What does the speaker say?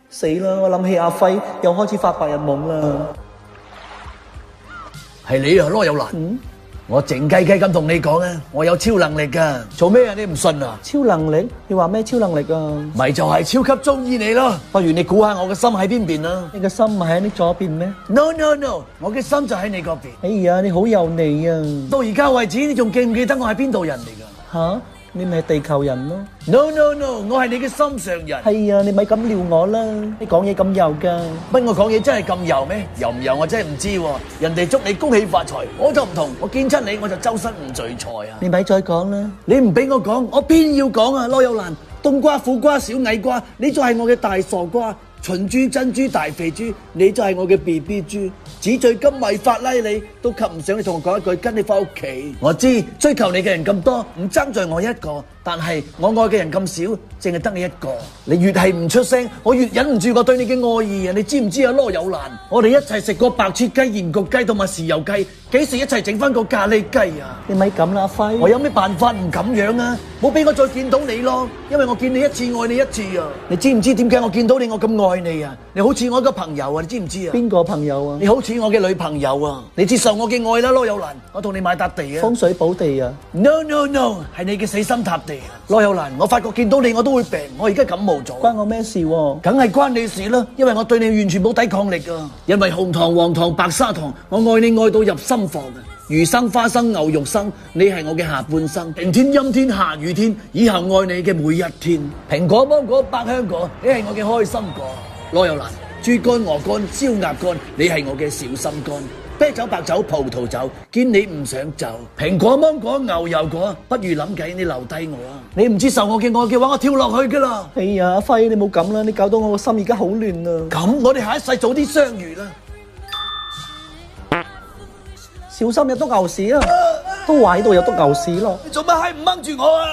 死啦！我諗起阿輝又開始發白日夢啦。係你啊，羅有蘭。我靜雞雞咁同你講啊，我有超能力噶。做咩啊？你唔信啊？超能力？你話咩超能力啊？咪就係超級中意你咯。不如你估下我嘅心喺邊邊啊？你嘅心唔係喺你左邊咩 ？No no no， 我嘅心就喺你嗰邊。哎呀，你好油膩啊！到而家為止，你仲記唔記得我係邊度人嚟噶？吓？你咪係地球人咯 ？No no no， 我係你嘅心上人。係啊，你咪咁撩我啦！你講嘢咁油噶。乜我講嘢真係咁油咩？油唔油我真係唔知喎。人哋祝你恭喜發財，我就唔同，我見親你我就周身唔聚財啊！你咪再講啦！你唔俾我講，我偏要講啊！羅有蘭，冬瓜、苦瓜、小矮瓜，你就係我嘅大傻瓜。秦豬、珍珠、大肥豬，你就係我嘅 BB 豬。紙醉金迷法拉利都及唔上你同我講一句跟你翻屋企。我知追求你嘅人咁多，唔爭在我一個，但係我愛嘅人咁少，淨係得你一個。你越係唔出聲，我越忍唔住我對你嘅愛意啊！你知唔知啊？羅有蘭，我哋一齊食過白切雞、鹽焗雞同埋豉油雞，幾時一齊整翻個咖喱雞啊？你咪咁啦，阿輝。我有咩辦法唔咁樣啊？冇俾我再見到你咯，因為我見你一次愛你一次啊！你知唔知點解我見到你我咁愛你啊？你好似我一個朋友啊，你知唔知啊？邊個朋友啊？你好似我嘅女朋友啊！你接受我嘅愛啦，羅有蘭，我同你買笪地啊！風水寶地啊 ！No no no， 係你嘅死心塌地啊！羅有蘭，我發覺見到你我都會病，我而家感冒咗。關我咩事喎？梗係關你事啦，因為我對你完全冇抵抗力啊！因為紅糖、黃糖、白砂糖，我愛你愛到入心房啊！魚生、花生、牛肉生，你係我嘅下半生。晴天、陰天、下雨天，以後愛你嘅每一天。蘋果、芒果、百香果，你係我嘅開心果。羅有蘭，豬肝、鵝肝、燒鴨肝，你係我嘅小心肝。啤酒、白酒、葡萄酒，見你唔想走。蘋果、芒果、牛油果，不如諗計你留低我啊！你唔接受我嘅愛嘅話，我跳落去噶啦！哎呀，阿輝，你冇咁啦，你搞到我個心而家好亂啊！咁我哋下一世早啲相遇啦！小心有篤牛屎啊！都話喺度有篤牛屎咯！你做乜係唔掹住我啊？